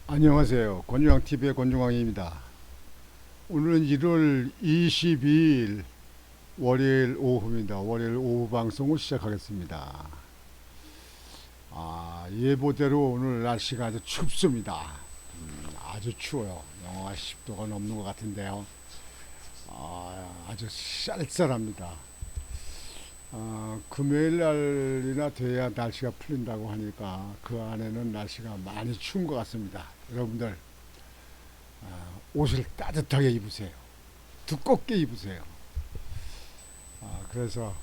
안녕하세요. 권중왕TV의 권중왕입니다. 오늘은 1월 22일 월요일 오후입니다. 월요일 오후 방송을 시작하겠습니다. 예보대로 오늘 날씨가 아주 춥습니다. 아주 추워요. 영하 10도가 넘는 것 같은데요. 아주 쌀쌀합니다. 금요일 날이나 돼야 날씨가 풀린다고 하니까 그 안에는 날씨가 많이 추운 것 같습니다. 여러분들 옷을 따뜻하게 입으세요. 두껍게 입으세요. 그래서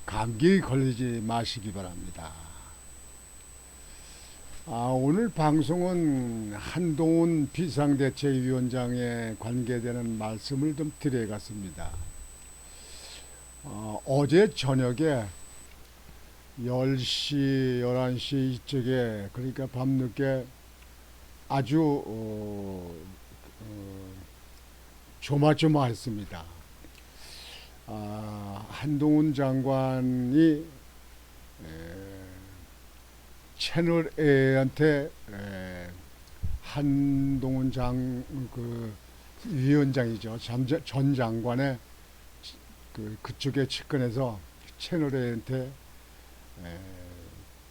감기 걸리지 마시기 바랍니다. 오늘 방송은 한동훈 비상대책위원장에 관계되는 말씀을 좀 드려갔습니다. 어제 저녁에 10시, 11시 이쪽에, 그러니까 밤늦게 아주 조마조마했습니다. 한동훈 장관이 채널 A한테 한동훈 그 위원장이죠. 전 장관의 그쪽에 측근해서 채널 A한테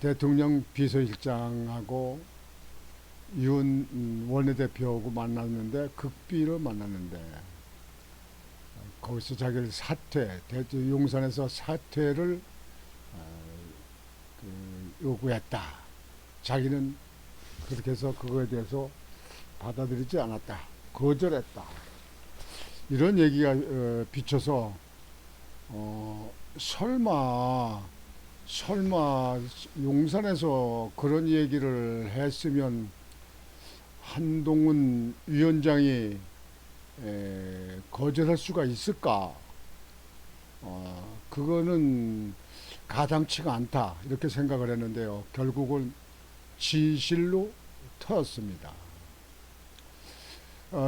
대통령 비서실장하고 윤 원내대표하고 만났는데, 극비로 만났는데 거기서 자기를 용산에서 사퇴를 요구했다. 자기는 그렇게 해서 그거에 대해서 받아들이지 않았다. 거절했다. 이런 얘기가 비춰서 설마 용산에서 그런 얘기를 했으면 한동훈 위원장이 거절할 수가 있을까? 그거는 가당치가 않다, 이렇게 생각을 했는데요. 결국은 진실로 터졌습니다.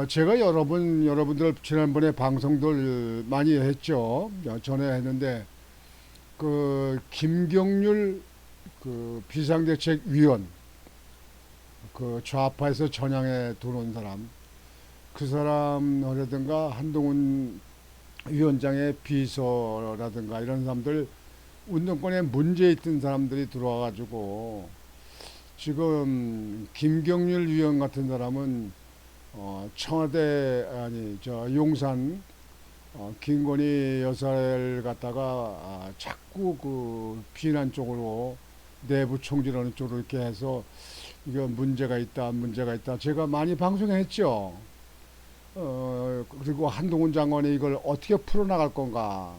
제가 여러분들 지난번에 방송들 많이 했죠. 전에 했는데, 그 김경률 그 비상대책위원, 그 좌파에서 전향에 들어온 사람, 그 사람이라든가 한동훈 위원장의 비서라든가 이런 사람들, 운동권에 문제 있던 사람들이 들어와가지고, 지금 김경률 위원 같은 사람은 청와대, 용산 김건희 여사를 갖다가 자꾸 그 비난 쪽으로, 내부 총질하는 쪽으로 이렇게 해서 이거 문제가 있다. 제가 많이 방송했죠. 그리고 한동훈 장관이 이걸 어떻게 풀어나갈 건가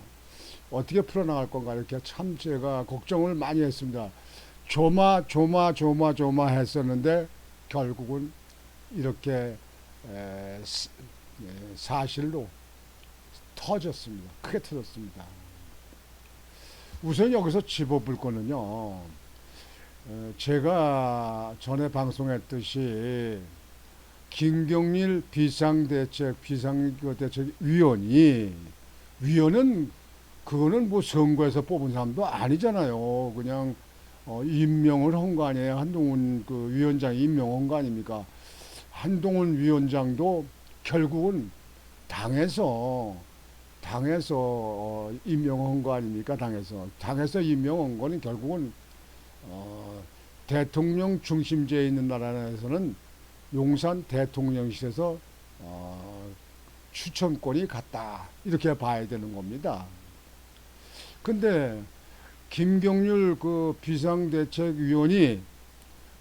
이렇게 참 제가 걱정을 많이 했습니다. 조마 했었는데 결국은 이렇게 사실로 터졌습니다. 크게 터졌습니다. 우선 여기서 짚어볼 거는요, 제가 전에 방송했듯이 김경일 위원은 그거는 뭐 선거에서 뽑은 사람도 아니잖아요. 그냥 임명을 한 거 아니에요. 한동훈 그 위원장이 임명한 거 아닙니까? 한동훈 위원장도 결국은 당에서 임명한 거 아닙니까? 당에서 임명한 거는 결국은 대통령 중심제에 있는 나라에서는 용산 대통령실에서 추천권이 갔다, 이렇게 봐야 되는 겁니다. 근데 김경률 그 비상대책위원이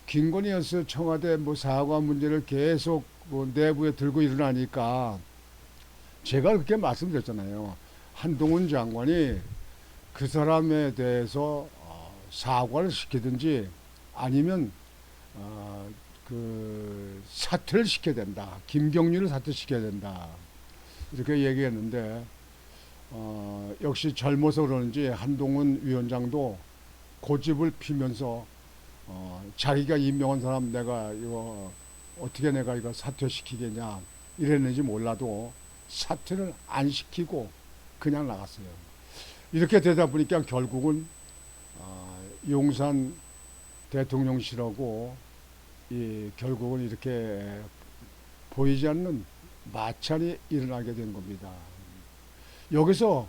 김건희 여사 청와대 뭐 사과 문제를 계속 뭐 내부에 들고 일어나니까 제가 그렇게 말씀드렸잖아요. 한동훈 장관이 그 사람에 대해서 사과를 시키든지 아니면 그 사퇴를 시켜야 된다. 김경률을 사퇴시켜야 된다. 이렇게 얘기했는데, 역시 젊어서 그러는지 한동훈 위원장도 고집을 피면서 자기가 임명한 사람 내가 이거 어떻게 내가 이거 사퇴시키겠냐 이랬는지 몰라도 사퇴를 안 시키고 그냥 나갔어요. 이렇게 되다 보니까 결국은 용산 대통령실하고 결국은 이렇게 보이지 않는 마찰이 일어나게 된 겁니다. 여기서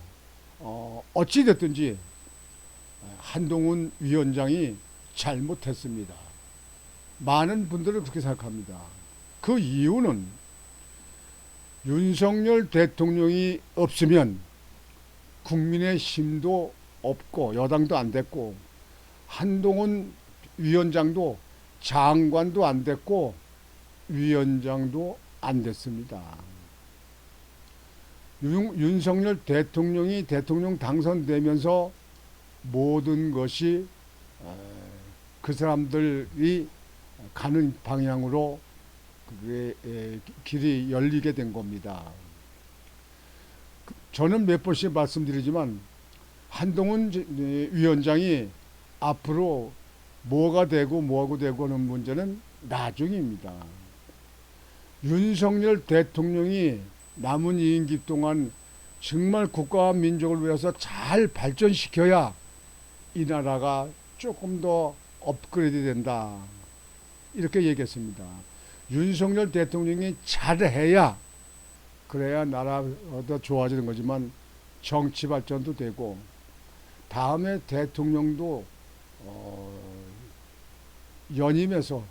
어찌 됐든지 한동훈 위원장이 잘못했습니다. 많은 분들은 그렇게 생각합니다. 그 이유는 윤석열 대통령이 없으면 국민의 힘도 없고 여당도 안 됐고 한동훈 위원장도 장관도 안 됐고 위원장도 안 됐습니다. 윤석열 대통령이 대통령 당선되면서 모든 것이 그 사람들이 가는 방향으로 그게 길이 열리게 된 겁니다. 저는 몇 번씩 말씀드리지만 한동훈 위원장이 앞으로 뭐가 되고 뭐하고 되고 하는 문제는 나중입니다. 윤석열 대통령이 남은 임기 동안 정말 국가와 민족을 위해서 잘 발전시켜야 이 나라가 조금 더 업그레이드 된다. 이렇게 얘기했습니다. 윤석열 대통령이 잘해야 그래야 나라가 좋아지는 거지만 정치 발전도 되고 다음에 대통령도 연임해서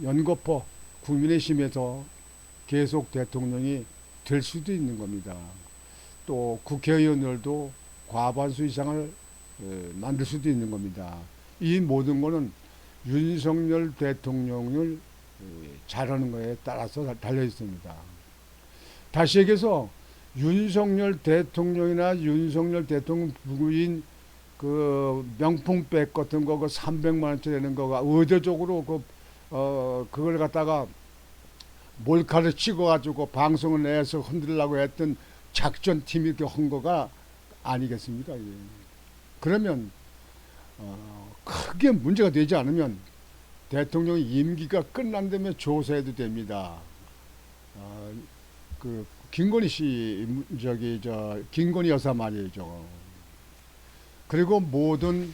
연거푸 국민의힘에서 계속 대통령이 될 수도 있는 겁니다. 또 국회의원들도 과반수 이상을 만들 수도 있는 겁니다. 이 모든 것은 윤석열 대통령을 잘하는 거에 따라서 달려 있습니다. 다시 얘기해서 윤석열 대통령이나 윤석열 대통령 부인 그 명품백 같은 거 그 300만 원짜리 되는 거가 의도적으로 그걸 갖다가 몰카를 찍어가지고 방송을 내서 흔들려고 했던 작전팀이 이렇게 한 거가 아니겠습니까? 예. 그러면 크게 문제가 되지 않으면 대통령 임기가 끝난 다음에 조사해도 됩니다. 그 김건희 씨 김건희 여사 말이죠. 그리고 모든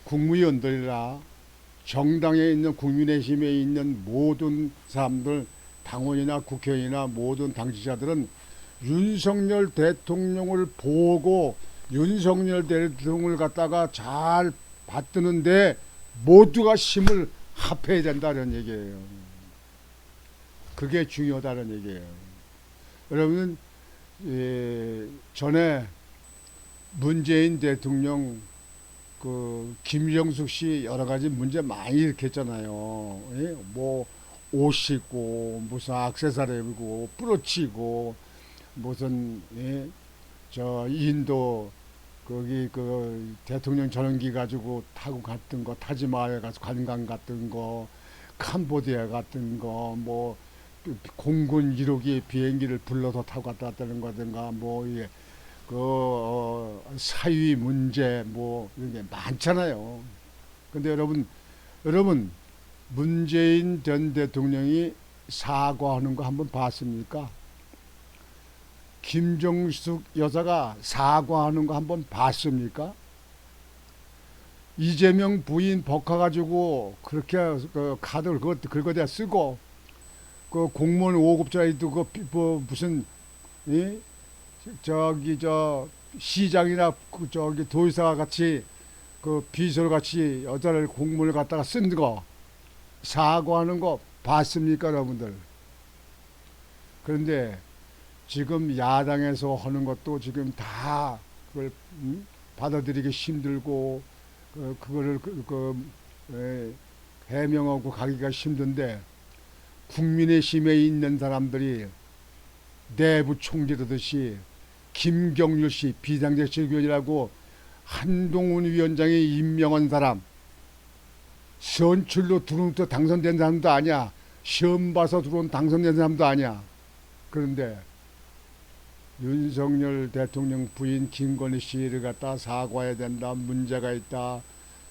국무위원들이나 정당에 있는 국민의힘에 있는 모든 사람들 당원이나 국회의원이나 모든 당직자들은 윤석열 대통령을 보고 윤석열 대통령을 갖다가 잘 받드는데 모두가 힘을 합해야 된다는 얘기예요. 그게 중요하다는 얘기예요. 여러분 전에 문재인 대통령 그 김정숙 씨 여러 가지 문제 많이 일으켰잖아요. 예? 뭐 옷 입고 무슨 액세서리 입고 부러치고 무슨 저 인도 거기 그 대통령 전용기 가지고 타고 갔던 거 타지마을 가서 관광 갔던 거 캄보디아 갔던 거 뭐 공군 1호기 비행기를 불러서 타고 갔다 왔다는 거든가 뭐 이게 사위 문제 뭐 이런 게 많잖아요. 근데 여러분 문재인 전 대통령이 사과하는 거 한번 봤습니까? 김정숙 여사가 사과하는 거 한번 봤습니까? 이재명 부인 버카가지고 그렇게 그 카드를 긁어다 쓰고 그 공무원 5급자리도 뭐 무슨 저 시장이나 저기 도의사가 같이 그 비서를 같이 여자를 공무원을 갖다가 쓴 거 사과하는 거 봤습니까, 여러분들? 그런데 지금 야당에서 하는 것도 지금 다 그걸 받아들이기 힘들고 그거를 해명하고 가기가 힘든데 국민의힘에 있는 사람들이 내부 총질하듯이 김경률 씨 비상대책위원이라고 한동훈 위원장이 임명한 사람 선출로 들어오면서 당선된 사람도 아니야. 시험 봐서 들어온 당선된 사람도 아니야. 그런데 윤석열 대통령 부인 김건희 씨를 갖다 사과해야 된다. 문제가 있다.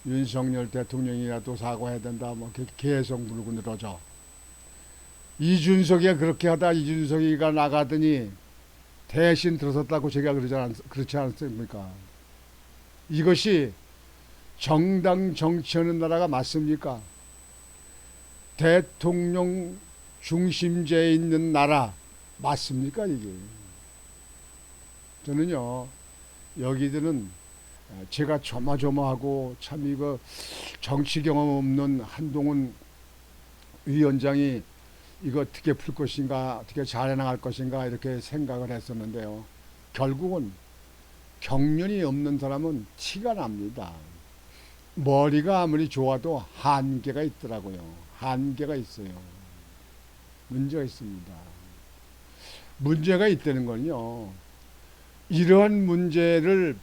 윤석열 대통령이라도 사과해야 된다. 뭐 계속 물고 늘어져. 이준석이 그렇게 하다 이준석이가 나가더니 대신 들어섰다고 제가 그렇지 않습니까? 이것이 정당 정치하는 나라가 맞습니까? 대통령 중심제에 있는 나라 맞습니까 이게? 저는요 여기들은 제가 조마조마하고 참 이거 정치 경험 없는 한동훈 위원장이 이거 어떻게 풀 것인가 어떻게 잘 해나갈 것인가 이렇게 생각을 했었는데요. 결국은 경륜이 없는 사람은 티가 납니다. 머리가 아무리 좋아도 한계가 있더라고요. 한계가 있어요. 문제가 있습니다. 문제가 있다는 건요. 이러한 문제를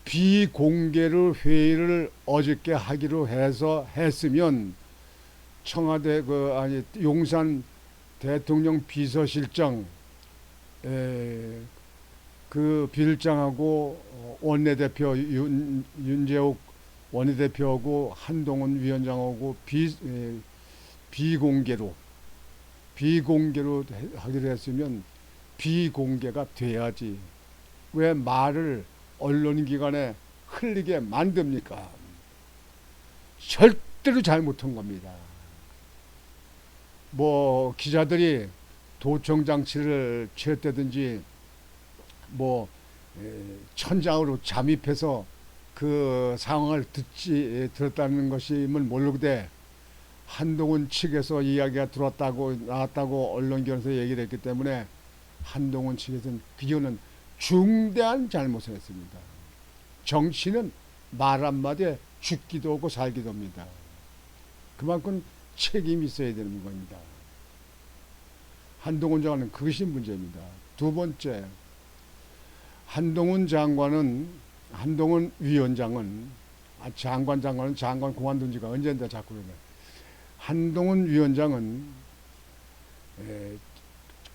비공개로 회의를 어저께 하기로 해서 했으면 청와대 용산 대통령 비서실장 그 비서실장하고 원내대표 윤재욱 원내대표하고 한동훈 위원장하고 비공개로 하기로 했으면 비공개가 돼야지. 왜 말을 언론기관에 흘리게 만듭니까? 절대로 잘못한 겁니다. 뭐 기자들이 도청 장치를 취했다든지 뭐 천장으로 잠입해서 그 상황을 들었다는 것임을 모르되 한동훈 측에서 이야기가 들어왔다고 나왔다고 언론기관에서 얘기를 했기 때문에 한동훈 측에서는 그거는 중대한 잘못을 했습니다. 정치는 말 한마디에 죽기도 하고 살기도 합니다. 그만큼 책임이 있어야 되는 겁니다. 한동훈 장관은 그것이 문제입니다. 두 번째, 한동훈 위원장은 장관 그만둔 지가 언젠데 자꾸 그러네. 한동훈 위원장은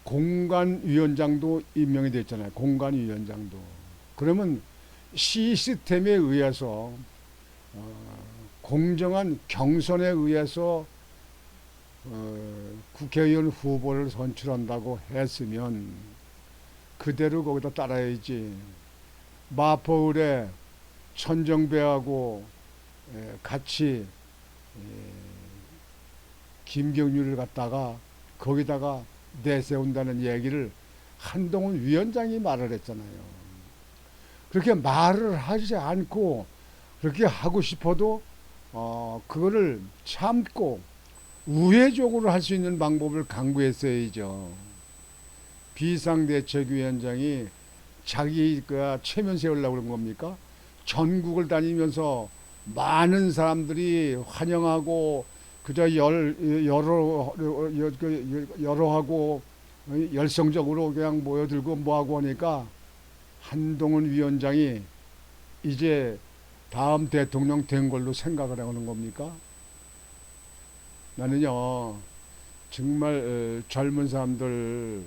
공관위원장도 임명이 됐잖아요. 공관위원장도. 그러면 시스템에 의해서 공정한 경선에 의해서 국회의원 후보를 선출한다고 했으면 그대로 거기다 따라야지. 마포을에 천정배하고 같이 김경률을 갖다가 거기다가 내세운다는 얘기를 한동훈 위원장이 말을 했잖아요. 그렇게 말을 하지 않고 그렇게 하고 싶어도 그거를 참고 우회적으로 할 수 있는 방법을 강구했어야죠. 비상대책위원장이 자기가 체면 세우려고 그런 겁니까? 전국을 다니면서 많은 사람들이 환영하고 그저 여러하고 열성적으로 그냥 모여들고 뭐하고 하니까 한동훈 위원장이 이제 다음 대통령 된 걸로 생각을 하는 겁니까? 나는요 정말 젊은 사람들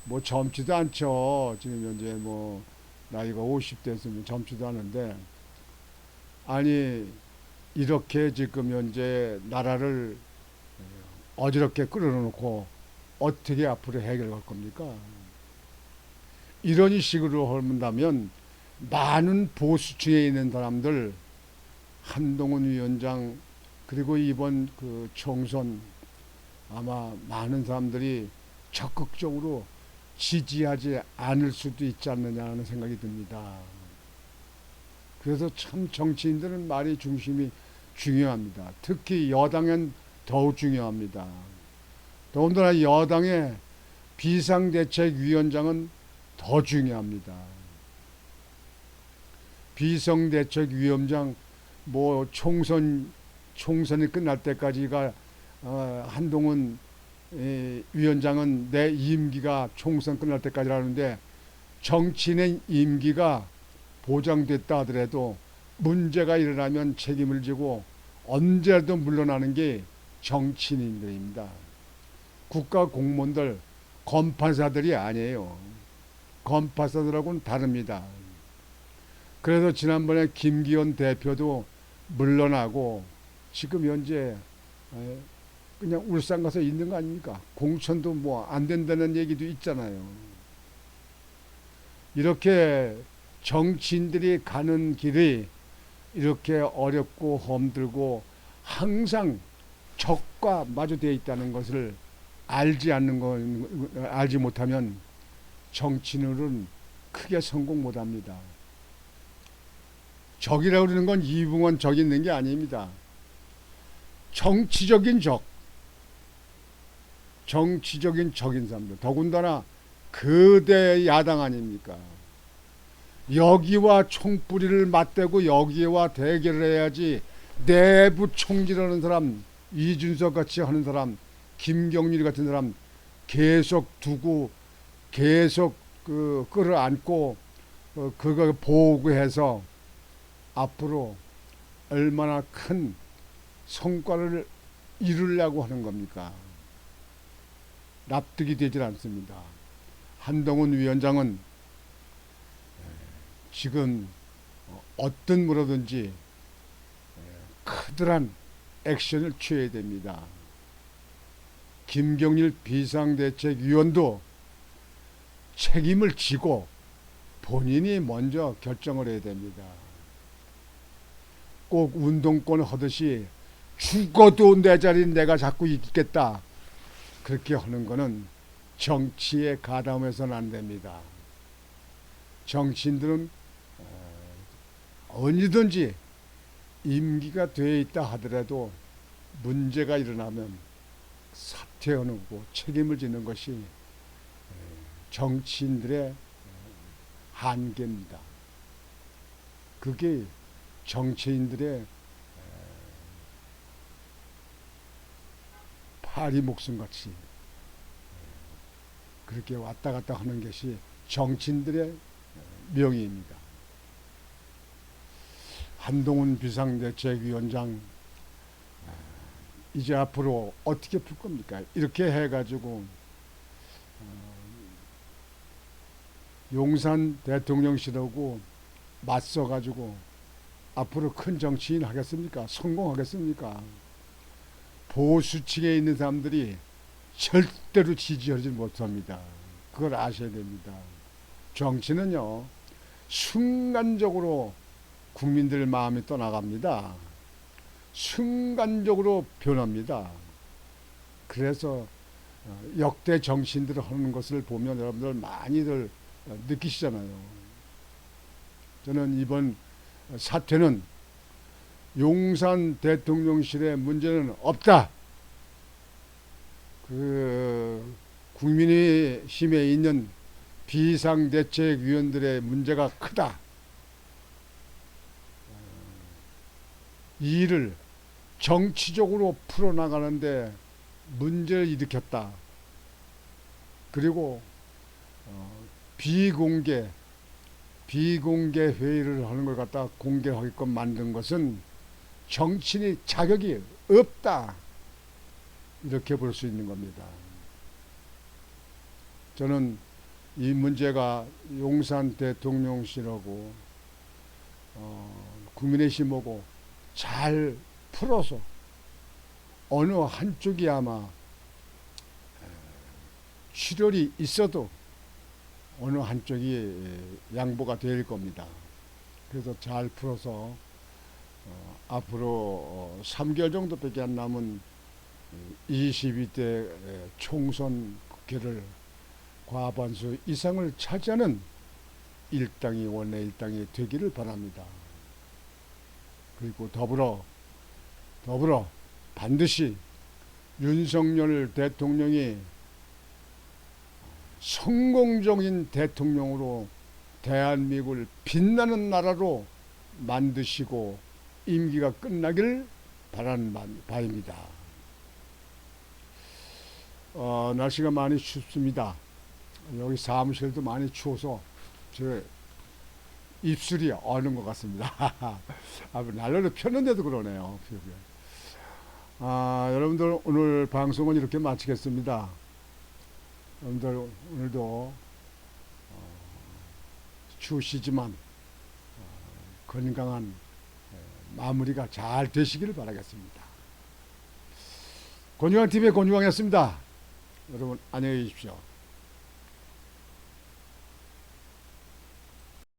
뭐 젊지도 않죠. 지금 현재 뭐 나이가 50대였으면 젊지도 않은데 아니 이렇게 지금 현재 나라를 어지럽게 끌어놓고 어떻게 앞으로 해결할 겁니까? 이런 식으로 한다면 많은 보수층에 있는 사람들 한동훈 위원장 그리고 이번 그 총선 아마 많은 사람들이 적극적으로 지지하지 않을 수도 있지 않느냐 하는 생각이 듭니다. 그래서 참 정치인들은 말이 중심이 중요합니다. 특히 여당엔 더욱 중요합니다. 더군다나 여당의 비상대책위원장은 더 중요합니다. 비상대책위원장 뭐 총선이 끝날 때까지가 한동훈 위원장은 내 임기가 총선 끝날 때까지라는데 정치인의 임기가 보장됐다 하더라도 문제가 일어나면 책임을 지고 언제라도 물러나는 게 정치인들입니다. 국가 공무원들 검판사들이 아니에요. 검판사들하고는 다릅니다. 그래서 지난번에 김기현 대표도 물러나고 지금 현재 그냥 울산 가서 있는 거 아닙니까? 공천도 뭐 안 된다는 얘기도 있잖아요. 이렇게 정치인들이 가는 길이 이렇게 어렵고 험들고 항상 적과 마주되어 있다는 것을 알지 못하면 정치인은 크게 성공 못합니다. 적이라고 그러는 건 이붕원 적이 있는 게 아닙니다. 정치적인 적, 정치적인 적인 사람들, 더군다나 거대 야당 아닙니까? 여기와 총뿌리를 맞대고 여기와 대결을 해야지. 내부 총질하는 사람, 이준석 같이 하는 사람, 김경률 같은 사람 계속 두고 계속 끌어안고 그거 보고해서 앞으로 얼마나 큰 성과를 이루려고 하는 겁니까? 납득이 되질 않습니다. 한동훈 위원장은 지금 어떤 뭐라든지 커다란 액션을 취해야 됩니다. 김경일 비상대책위원도 책임을 지고 본인이 먼저 결정을 해야 됩니다. 꼭 운동권 하듯이 죽어도 내 자리는 내가 잡고 있겠다. 그렇게 하는 거는 정치에 가담해서는 안 됩니다. 정치인들은 언제든지 임기가 되어 있다 하더라도 문제가 일어나면 사퇴하고 책임을 지는 것이 정치인들의 한계입니다. 그게 정치인들의 파리 목숨같이 그렇게 왔다 갔다 하는 것이 정치인들의 명예입니다. 한동훈 비상대책위원장 이제 앞으로 어떻게 풀 겁니까? 이렇게 해가지고 용산 대통령실하고 맞서가지고 앞으로 큰 정치인 하겠습니까? 성공하겠습니까? 보수층에 있는 사람들이 절대로 지지하지 못합니다. 그걸 아셔야 됩니다. 정치는요, 순간적으로 국민들 마음이 떠나갑니다. 순간적으로 변합니다. 그래서 역대 정치인들 하는 것을 보면 여러분들 많이들 느끼시잖아요. 저는 이번 사태는 용산 대통령실의 문제는 없다. 국민의힘에 있는 비상대책위원들의 문제가 크다. 이 일을 정치적으로 풀어나가는데 문제를 일으켰다. 그리고 비공개 회의를 하는 걸 갖다 공개하게끔 만든 것은 정치인이 자격이 없다. 이렇게 볼 수 있는 겁니다. 저는 이 문제가 용산 대통령실하고 국민의힘하고 잘 풀어서 어느 한쪽이 아마 출혈이 있어도 어느 한쪽이 양보가 될 겁니다. 그래서 잘 풀어서 앞으로 3개월 정도밖에 안 남은 22대 총선 국회를 과반수 이상을 차지하는 일당이 원내 일당이 되기를 바랍니다. 그리고 더불어 반드시 윤석열 대통령이 성공적인 대통령으로 대한민국을 빛나는 나라로 만드시고 임기가 끝나길 바라는 바입니다. 날씨가 많이 춥습니다. 여기 사무실도 많이 추워서 제 입술이 어는 것 같습니다. 난로를 폈는데도 그러네요. 여러분들 오늘 방송은 이렇게 마치겠습니다. 여러분들 오늘도 추우시지만 건강한 마무리가 잘 되시기를 바라겠습니다. 권유환TV의 권유환이었습니다. 여러분 안녕히 계십시오.